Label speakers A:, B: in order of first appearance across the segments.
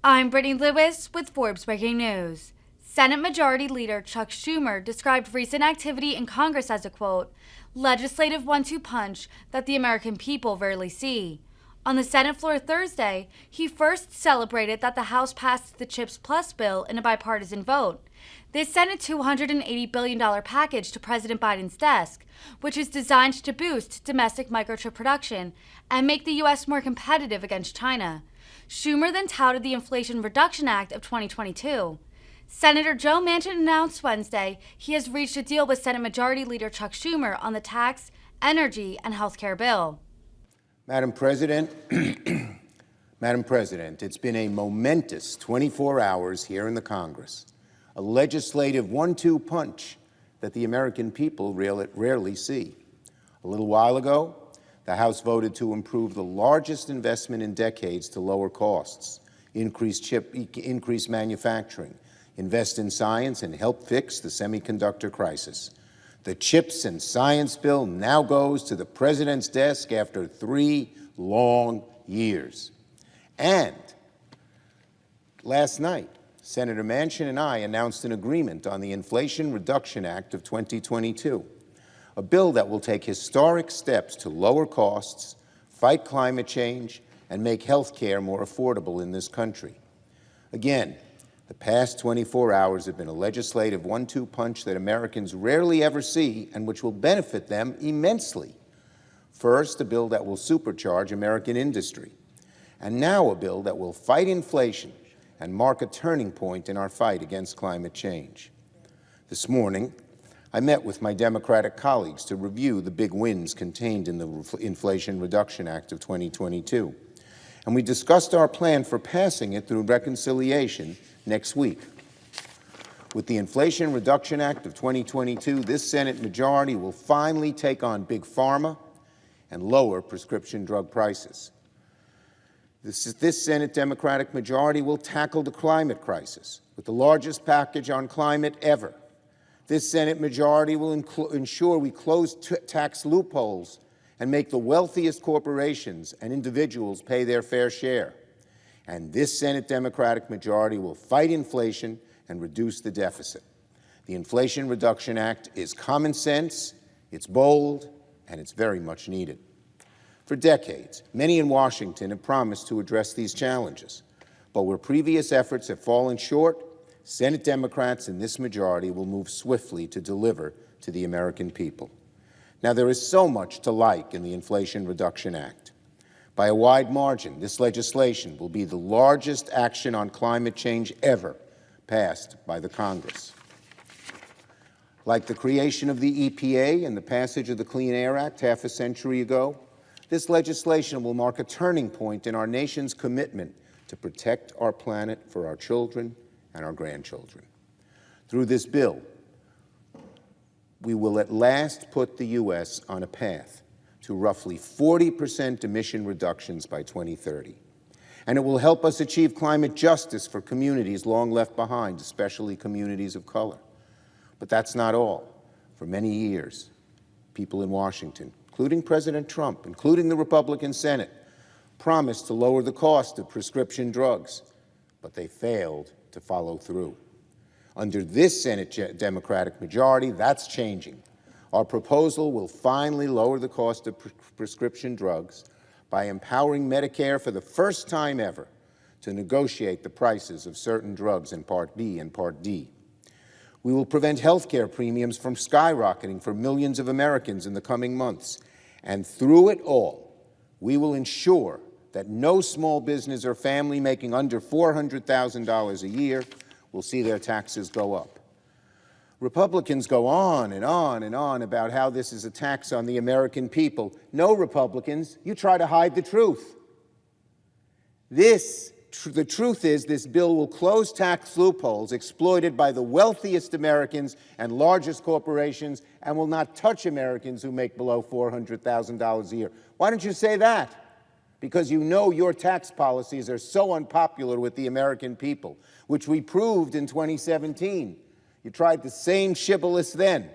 A: I'm Brittany Lewis with Forbes Breaking News. Senate Majority Leader Chuck Schumer described recent activity in Congress as a, quote, legislative one-two punch that the American people rarely see. On the Senate floor Thursday, he first celebrated that the House passed the CHIPS Plus bill in a bipartisan vote. This sent a $280 billion package to President Biden's desk, which is designed to boost domestic microchip production and make the U.S. more competitive against China. Schumer then touted the Inflation Reduction Act of 2022. Senator Joe Manchin announced Wednesday he has reached a deal with Senate Majority Leader Chuck Schumer on the tax, energy, and health care bill.
B: Madam President, Madam President, it's been a momentous 24 hours here in the Congress, a legislative one-two punch that the American people rarely see. A little while ago, the House voted to improve the largest investment in decades to lower costs, increase manufacturing, invest in science, and help fix the semiconductor crisis. The CHIPS and Science Bill now goes to the President's desk after 3 long years. And last night, Senator Manchin and I announced an agreement on the Inflation Reduction Act of 2022, a bill that will take historic steps to lower costs, fight climate change, and make health care more affordable in this country. Again, the past 24 hours have been a legislative one-two punch that Americans rarely ever see and which will benefit them immensely. First, a bill that will supercharge American industry, and now a bill that will fight inflation and mark a turning point in our fight against climate change. This morning, I met with my Democratic colleagues to review the big wins contained in the Inflation Reduction Act of 2022, and we discussed our plan for passing it through reconciliation next week. With the Inflation Reduction Act of 2022, this Senate majority will finally take on big pharma and lower prescription drug prices. This Senate Democratic majority will tackle the climate crisis with the largest package on climate ever. This Senate majority will ensure we close tax loopholes and make the wealthiest corporations and individuals pay their fair share. And this Senate Democratic majority will fight inflation and reduce the deficit. The Inflation Reduction Act is common sense, it's bold, and it's very much needed. For decades, many in Washington have promised to address these challenges, but where previous efforts have fallen short, Senate Democrats in this majority will move swiftly to deliver to the American people. Now, there is so much to like in the Inflation Reduction Act. By a wide margin, this legislation will be the largest action on climate change ever passed by the Congress. Like the creation of the EPA and the passage of the Clean Air Act half a century ago, this legislation will mark a turning point in our nation's commitment to protect our planet for our children and our grandchildren. Through this bill, we will at last put the U.S. on a path to roughly 40% emission reductions by 2030. And it will help us achieve climate justice for communities long left behind, especially communities of color. But that's not all. For many years, people in Washington, including President Trump, including the Republican Senate, promised to lower the cost of prescription drugs, but they failed to follow through. Under this Senate Democratic majority, that's changing. Our proposal will finally lower the cost of prescription drugs by empowering Medicare for the first time ever to negotiate the prices of certain drugs in Part B and Part D. We will prevent health care premiums from skyrocketing for millions of Americans in the coming months. And through it all, we will ensure that no small business or family making under $400,000 a year will see their taxes go up. Republicans go on and on and on about how this is a tax on the American people. No, Republicans, you try to hide the truth. The truth is this bill will close tax loopholes exploited by the wealthiest Americans and largest corporations and will not touch Americans who make below $400,000 a year. Why don't you say that? Because you know your tax policies are so unpopular with the American people, which we proved in 2017. You tried the same shibboleth then.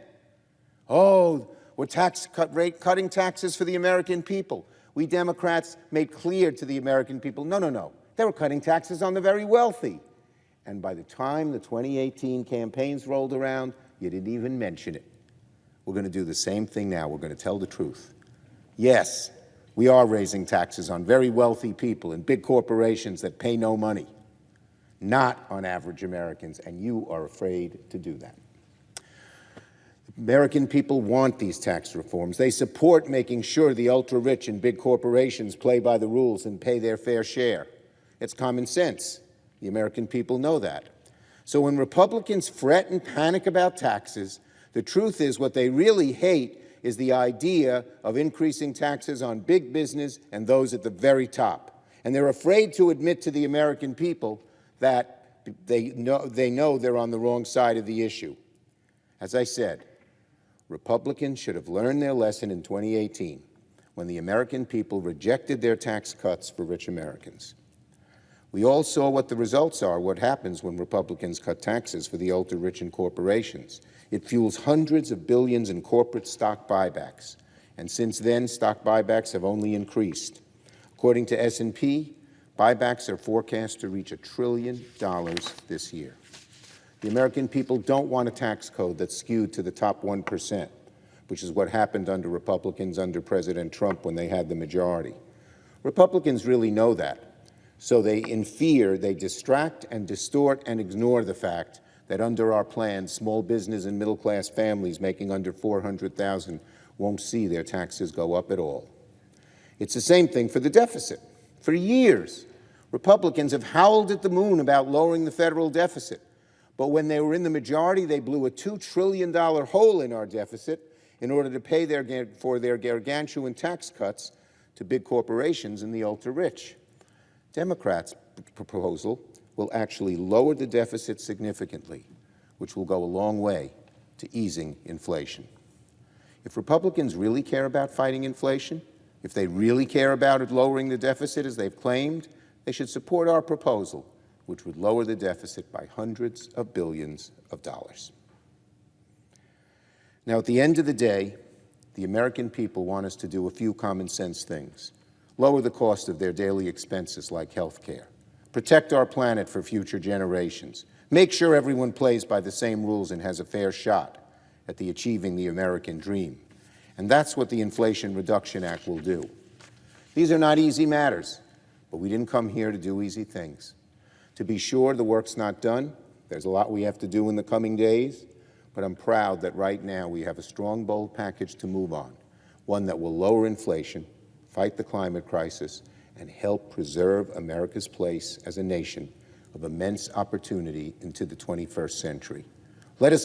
B: Oh, we're cutting taxes for the American people. We Democrats made clear to the American people, no, They were cutting taxes on the very wealthy. And by the time the 2018 campaigns rolled around, you didn't even mention it. We're going to do the same thing now. We're going to tell the truth. Yes, we are raising taxes on very wealthy people and big corporations that pay no money, not on average Americans, and you are afraid to do that. American people want these tax reforms. They support making sure the ultra-rich and big corporations play by the rules and pay their fair share. It's common sense. The American people know that. So when Republicans fret and panic about taxes, the truth is what they really hate is the idea of increasing taxes on big business and those at the very top. And they're afraid to admit to the American people that they know they're on the wrong side of the issue. As I said, Republicans should have learned their lesson in 2018 when the American people rejected their tax cuts for rich Americans. We all saw what the results are, what happens when Republicans cut taxes for the ultra-rich and corporations. It fuels hundreds of billions in corporate stock buybacks. And since then, stock buybacks have only increased. According to S&P, buybacks are forecast to reach $1 trillion this year. The American people don't want a tax code that's skewed to the top 1%, which is what happened under Republicans under President Trump when they had the majority. Republicans really know that. So in fear, they distract and distort and ignore the fact that under our plan, small business and middle-class families making under $400,000 won't see their taxes go up at all. It's the same thing for the deficit. For years, Republicans have howled at the moon about lowering the federal deficit. But when they were in the majority, they blew a $2 trillion hole in our deficit in order to pay for their gargantuan tax cuts to big corporations and the ultra-rich. Democrats' proposal will actually lower the deficit significantly, which will go a long way to easing inflation. If Republicans really care about fighting inflation, if they really care about lowering the deficit as they've claimed, they should support our proposal, which would lower the deficit by hundreds of billions of dollars. Now, at the end of the day, the American people want us to do a few common sense things. Lower the cost of their daily expenses like health care. Protect our planet for future generations. Make sure everyone plays by the same rules and has a fair shot at achieving the American dream. And that's what the Inflation Reduction Act will do. These are not easy matters, but we didn't come here to do easy things. To be sure, the work's not done. There's a lot we have to do in the coming days, but I'm proud that right now we have a strong, bold package to move on, one that will lower inflation, fight the climate crisis, and help preserve America's place as a nation of immense opportunity into the 21st century. Let us get